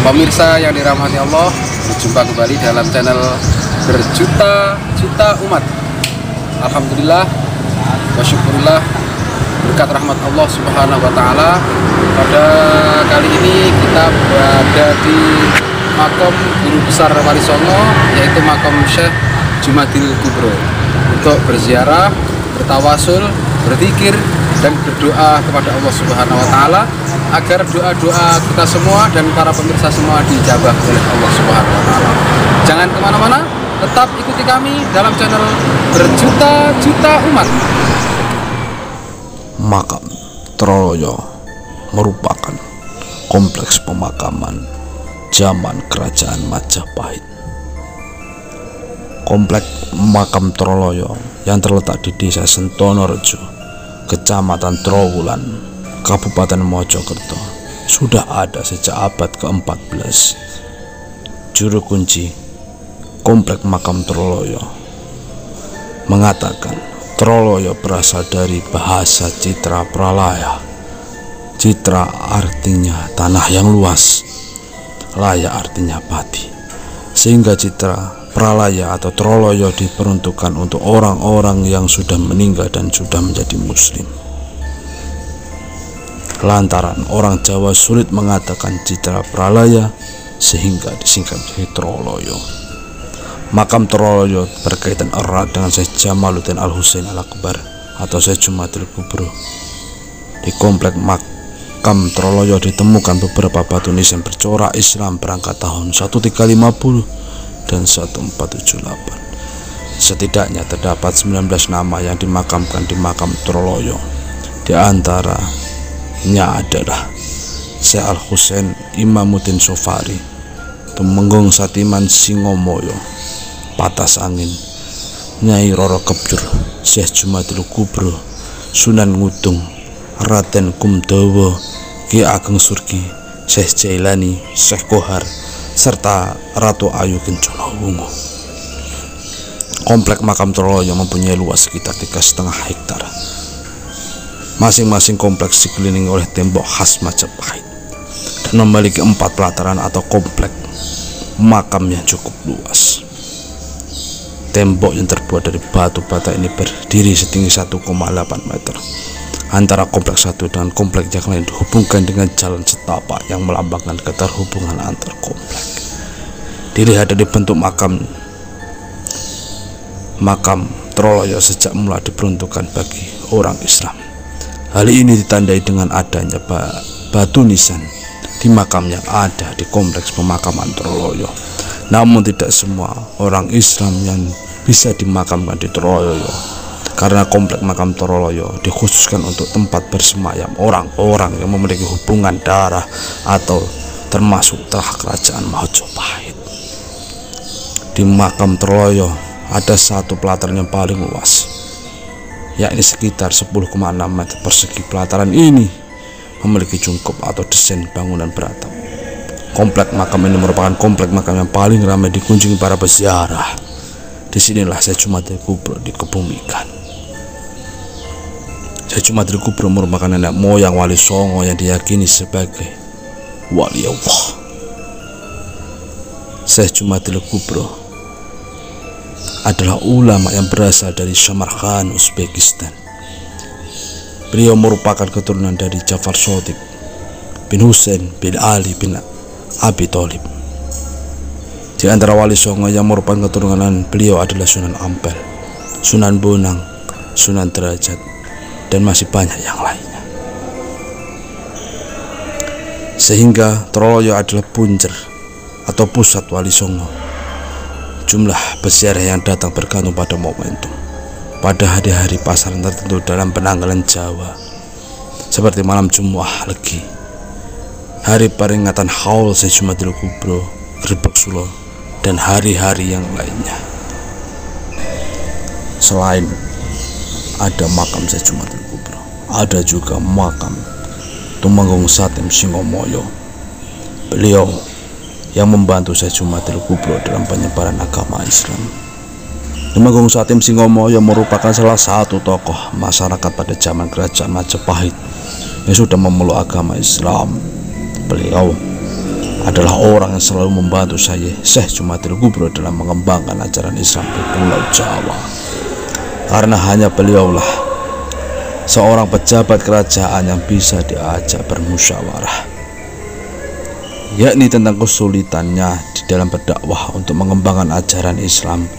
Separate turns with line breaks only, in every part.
Pemirsa yang dirahmati Allah, berjumpa kembali dalam channel berjuta-juta umat. Alhamdulillah wa syukurillah, berkat rahmat Allah Subhanahu wa Ta'ala. Pada kali ini kita berada di makom Guru Besar Wali Songo, yaitu makom Syekh Jumadil Kubro, untuk berziarah, bertawasul, berzikir, dan berdoa kepada Allah Subhanahu wa Ta'ala agar doa-doa kita semua dan para pemirsa semua dijabah oleh Allah Subhanahu wa Ta'ala. Jangan kemana-mana, tetap ikuti kami dalam channel berjuta-juta umat.
Makam Troloyo merupakan kompleks pemakaman zaman Kerajaan Majapahit. Kompleks makam Troloyo yang terletak di Desa Sentonorejo, Kecamatan Trowulan, Kabupaten Mojokerto, sudah ada sejak abad ke-14. Juru kunci kompleks makam Troloyo mengatakan Troloyo berasal dari bahasa Citra Pralaya. Citra artinya tanah yang luas, laya artinya padi, sehingga Citra Pralaya atau Troloyo diperuntukkan untuk orang-orang yang sudah meninggal dan sudah menjadi muslim. Lantaran orang Jawa sulit mengatakan Citra Pralaya, sehingga disingkat menjadi Troloyo. Makam Troloyo berkaitan erat dengan Syekh Jamaluddin Al-Husain Al-Akbar atau Syekh Jumadil Kubro. Di komplek makam Troloyo ditemukan beberapa batu nisan bercorak Islam berangkat tahun 1350 dan 1478. Setidaknya terdapat 19 nama yang dimakamkan di makam Troloyo. Di antaranya adalah Syekh Al-Husain Imamuddin Sofari, Tumenggung Satiman Singomoyo, Patas Angin, Nyai Roro Kebjur, Syekh Jumadil Kubro, Sunan Ngudung, Raden Kumdowo, Ki Ageng Surgi, Syekh Jailani, Syekh Kohar, serta Ratu Ayu Kencana Wungu. Komplek makam Troloyo mempunyai luas sekitar 3,5 hektar. Masing-masing kompleks dikelilingi oleh tembok khas Majapahit dan memiliki 4 pelataran atau komplek makam yang cukup luas. Tembok yang terbuat dari batu bata ini berdiri setinggi 1,8 meter. Antara kompleks satu dengan kompleks yang lain dihubungkan dengan jalan setapak yang melambangkan keterhubungan antar komplek. Dilihat dari bentuk makam Troloyo sejak mula diperuntukkan bagi orang Islam. Hal ini ditandai dengan adanya batu nisan di makam yang ada di kompleks pemakaman Troloyo. Namun tidak semua orang Islam yang bisa dimakamkan di Troloyo, karena komplek makam Troloyo dikhususkan untuk tempat bersemayam orang-orang yang memiliki hubungan darah atau termasuk terah kerajaan Majapahit. Di makam Troloyo ada satu pelataran yang paling luas, yakni sekitar 10,6 meter persegi. Pelataran ini memiliki cungkup atau desain bangunan beratap. Komplek makam ini merupakan komplek makam yang paling ramai dikunjungi para peziarah. Disinilah Syekh Jumadil Kubro dikebumikan. Syekh Jumadil Kubro merupakan nenek moyang Wali Songo yang diyakini sebagai wali Allah. Syekh Jumadil Kubro adalah ulama yang berasal dari Samarkand, Uzbekistan. Beliau merupakan keturunan dari Jafar Shodiq bin Husain bin Ali bin Abi Thalib. Di antara Wali Songo yang merupakan keturunan beliau adalah Sunan Ampel, Sunan Bonang, Sunan Derajat, dan masih banyak yang lainnya. Sehingga Troloyo adalah punjer atau pusat Wali Songo. Jumlah peziarah yang datang bergantung pada momentum. Pada hari-hari pasaran tertentu dalam penanggalan Jawa, seperti malam Jumat Legi, hari peringatan haul Syekh Jumadil Kubro, Grebeg Sulo, dan hari-hari yang lainnya. Selain ada makam Syekh Jumadil Kubro, ada juga makam Tumenggung Satim Singomoyo. Beliau yang membantu Syekh Jumadil Kubro dalam penyebaran agama Islam. Tumenggung Satim Singomoyo merupakan salah satu tokoh masyarakat pada zaman Kerajaan Majapahit yang sudah memeluk agama Islam. Beliau adalah orang yang selalu membantu saya, Syekh Jumadil Kubro, dalam mengembangkan ajaran Islam di Pulau Jawa. Karena hanya beliaulah seorang pejabat kerajaan yang bisa diajak bermusyawarah, yakni tentang kesulitannya di dalam berdakwah untuk mengembangkan ajaran Islam.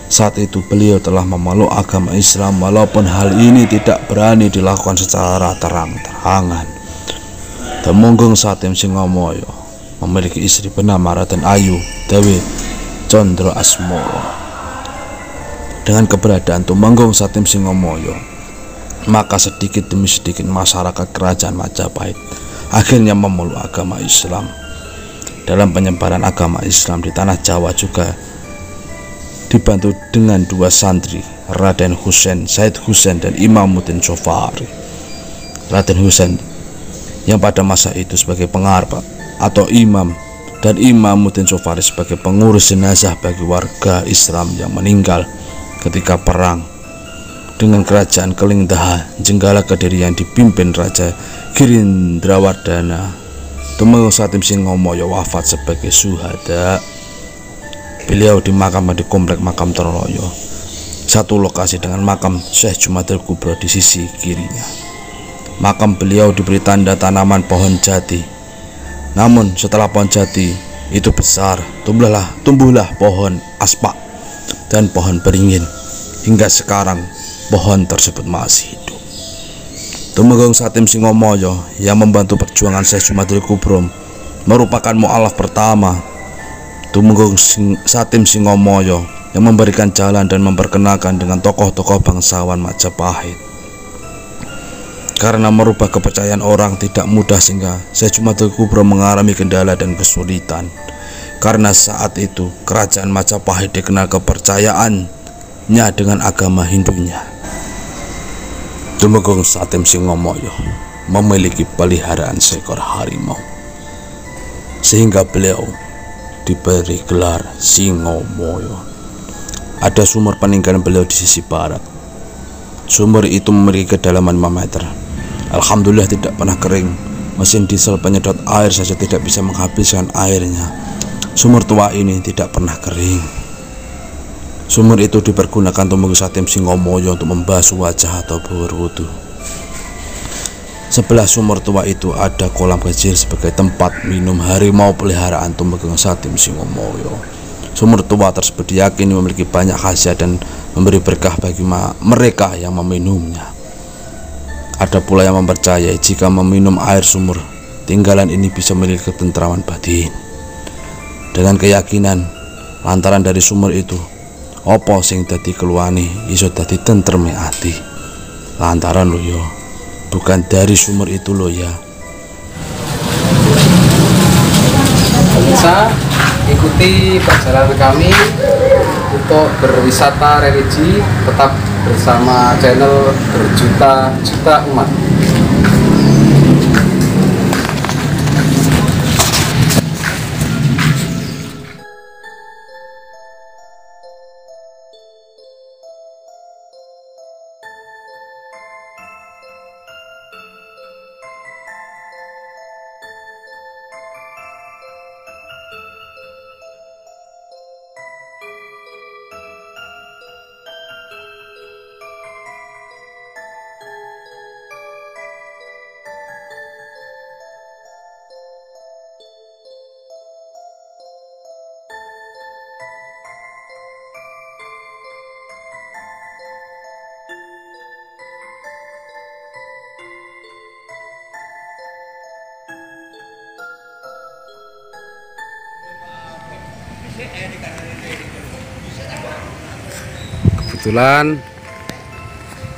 Saat itu beliau telah memeluk agama Islam, walaupun hal ini tidak berani dilakukan secara terang-terangan. Temunggung Satim Singomoyo memiliki istri bernama Raden Ayu Dewi Condro Asmoro. Dengan keberadaan Tumenggung Satim Singomoyo, maka sedikit demi sedikit masyarakat kerajaan Majapahit akhirnya memeluk agama Islam. Dalam penyebaran agama Islam di tanah Jawa juga dibantu dengan dua santri, Raden Husein, Said Husein, dan Imamuddin Jofari. Raden Husein yang pada masa itu sebagai pengarep atau imam, dan Imamuddin Jofari sebagai pengurus jenazah bagi warga Islam yang meninggal ketika perang dengan kerajaan Kelingdaha Jenggala Kediri yang dipimpin Raja Girindrawardana. Tumenggung Satim Singomoyo wafat sebagai syuhada. Beliau dimakamkan di komplek makam Troloyo, satu lokasi dengan makam Syekh Jumadil Kubro di sisi kirinya. Makam beliau diberi tanda tanaman pohon jati. Namun setelah pohon jati itu besar, tumbuhlah pohon aspak dan pohon beringin. Hingga sekarang pohon tersebut masih hidup. Tumenggung Satim Singomoyo yang membantu perjuangan Syekh Jumadil Kubro merupakan mu'alaf pertama Tumenggung Satim Singomoyo yang memberikan jalan dan memperkenalkan dengan tokoh-tokoh bangsawan Majapahit. Karena merubah kepercayaan orang tidak mudah, sehingga Syekh Jumadil Kubro mengalami kendala dan kesulitan. Karena saat itu kerajaan Majapahit dikenal kepercayaannya dengan agama Hindunya. Tumenggung Satim Singomoyo memiliki peliharaan seekor harimau, sehingga beliau diberi gelar Singomoyo. Ada sumur peninggalan beliau di sisi barat. Sumur itu memiliki kedalaman 5 meter. Alhamdulillah tidak pernah kering. Mesin diesel penyedot air saja tidak bisa menghabiskan airnya. Sumur tua ini tidak pernah kering. Sumur itu dipergunakan Tumenggung Satim Singomoyo untuk membasuh wajah atau berwudu. Sebelah sumur tua itu ada kolam kecil sebagai tempat minum harimau peliharaan Tumenggung Satim Singomoyo. Sumur tua tersebut diyakini memiliki banyak khasiat dan memberi berkah bagi mereka yang meminumnya. Ada pula yang mempercayai jika meminum air sumur tinggalan ini bisa memiliki ketentraman batin. Dengan keyakinan lantaran dari sumur itu, opo sing dadi keluane iso dadi tentreme ati. Lantaran lo yo, bukan dari sumur itu lo ya.
Bisa ikuti perjalanan kami untuk berwisata religi, tetap bersama channel Berjuta-Juta Umat. Kebetulan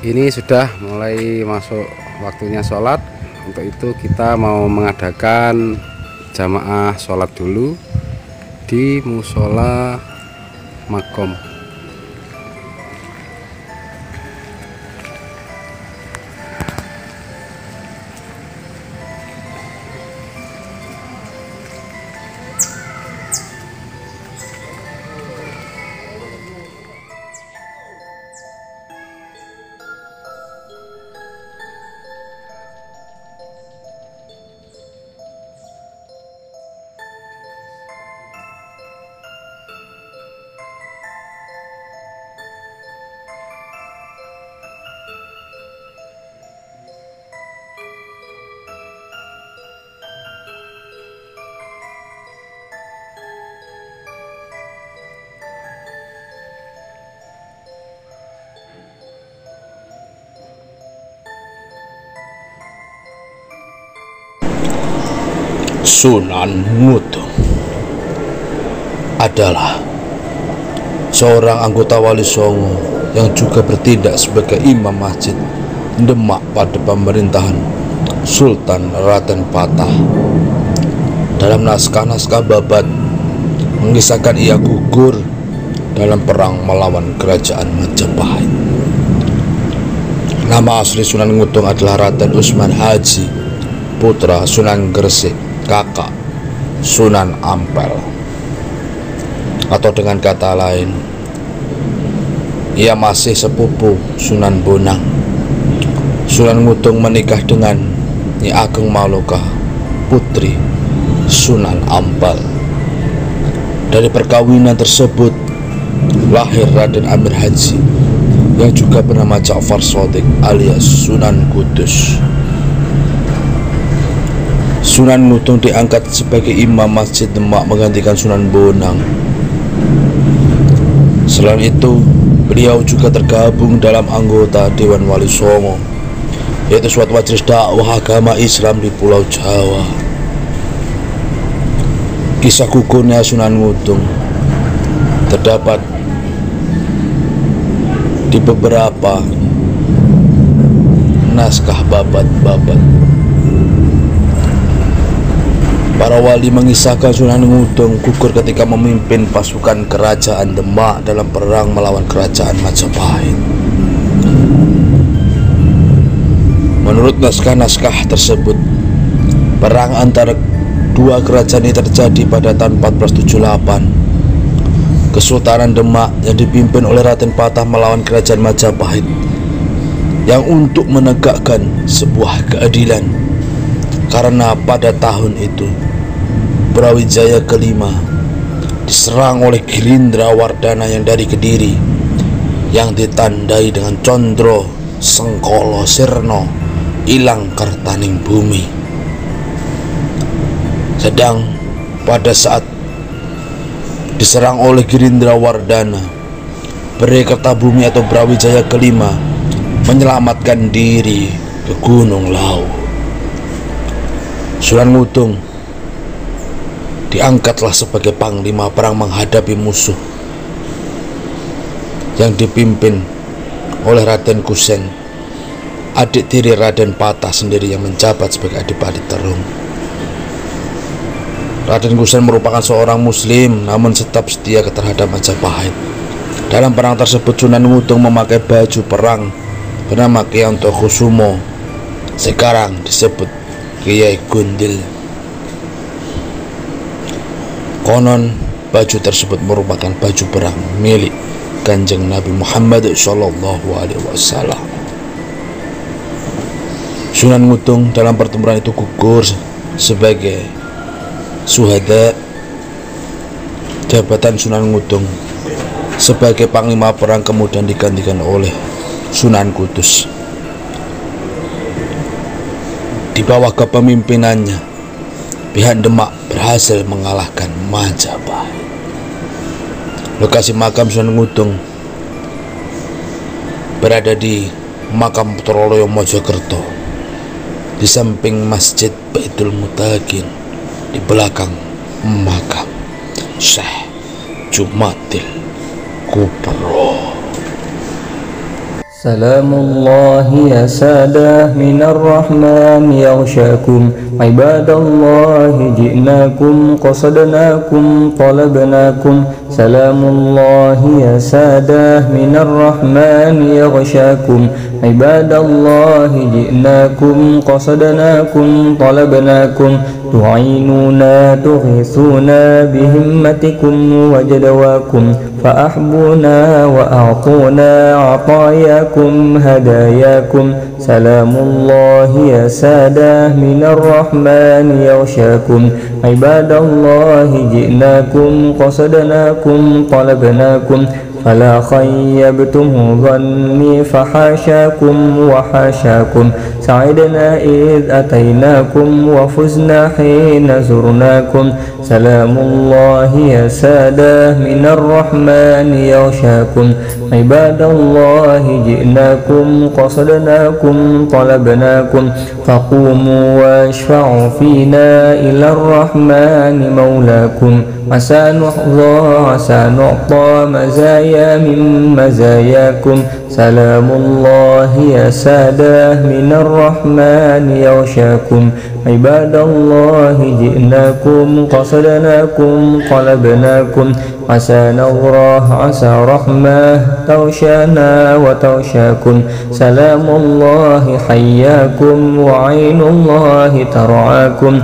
ini sudah mulai masuk waktunya sholat. Untuk itu kita mau mengadakan jamaah sholat dulu di musola Makom.
Sunan Ngudung adalah seorang anggota Wali Songo yang juga bertindak sebagai imam masjid Demak pada pemerintahan Sultan Raden Patah. Dalam naskah-naskah Babat mengisahkan ia gugur dalam perang melawan kerajaan Majapahit. Nama asli Sunan Ngudung adalah Raden Usman Haji, putra Sunan Gresik, kakak Sunan Ampel. Atau dengan kata lain, ia masih sepupu Sunan Bonang. Sunan Ngudung menikah dengan Nyi Ageng Maloka, putri Sunan Ampel. Dari perkawinan tersebut lahir Raden Amir Haji yang juga bernama Ja'far Shadiq alias Sunan Kudus. Sunan Ngudung diangkat sebagai imam masjid Demak menggantikan Sunan Bonang. Selain itu, beliau juga tergabung dalam anggota Dewan Wali Songo, yaitu suatu majelis dakwah agama Islam di Pulau Jawa. Kisah gugurnya Sunan Ngudung terdapat di beberapa naskah Babat. Para wali mengisahkan Sunan Ngudung gugur ketika memimpin pasukan kerajaan Demak dalam perang melawan kerajaan Majapahit. Menurut naskah-naskah tersebut, perang antara dua kerajaan ini terjadi pada tahun 1478. Kesultanan Demak yang dipimpin oleh Raden Patah melawan kerajaan Majapahit yang untuk menegakkan sebuah keadilan, karena pada tahun itu Brawijaya kelima diserang oleh Girindra Wardana yang dari Kediri, yang ditandai dengan Condro Sengkolo Sirno Ilang Kartaning Bumi. Sedang pada saat diserang oleh Girindra Wardana, Bere Kertabumi atau Brawijaya kelima menyelamatkan diri ke Gunung Lawu. Sunan Ngudung diangkatlah sebagai panglima perang menghadapi musuh yang dipimpin oleh Raden Kusen, adik tiri Raden Patah sendiri yang menjabat sebagai Adipati Terung. Raden Kusen merupakan seorang muslim namun tetap setia terhadap Majapahit. Dalam perang tersebut Sunan Ngudung memakai baju perang bernama Kianto Kusumo, sekarang disebut Kiai Gundil. Konon baju tersebut merupakan baju perang milik Kanjeng Nabi Muhammad SAW. Sunan Ngudung dalam pertempuran itu gugur sebagai syuhada. Jabatan Sunan Ngudung sebagai panglima perang kemudian digantikan oleh Sunan Kudus. Di bawah kepemimpinannya, pihak Demak berhasil mengalahkan Majapahit. Lokasi makam Sunan Ngudung berada di Makam Troloyo Mojokerto, di samping Masjid Baitul Mutakin, di belakang makam Syekh Jumatil Kubro.
سلام الله يا سادة من الرحمن يغشاكم عباد الله جئناكم قصدناكم طلبناكم سلام الله يا سادة من الرحمن يغشاكم عباد الله جئناكم قصدناكم طلبناكم تعينونا تغيثونا بهمتكم وجدواكم فأحبونا وأعطونا عطاياكم هداياكم سلام الله يا سادة من الرحمن يغشاكم عباد الله جئناكم قصدناكم طلبناكم فلا خيبتم ظني فحاشاكم وحاشاكم سعدنا إذ أتيناكم وفزنا حين زرناكم سلام الله يا سادة من الرحمن يغشاكم عباد الله جئناكم قصدناكم طلبناكم فقوموا واشفعوا فينا إلى الرحمن مولاكم عسى نحظى عسى نعطى مزايا من مزاياكم سلام الله يا سادة من الرحمن يغشاكم عباد الله جئناكم قصدناكم طلبناكم عسى نظرة عسى رحمة تغشانا وتغشاكم سلام الله حياكم وعين الله ترعاكم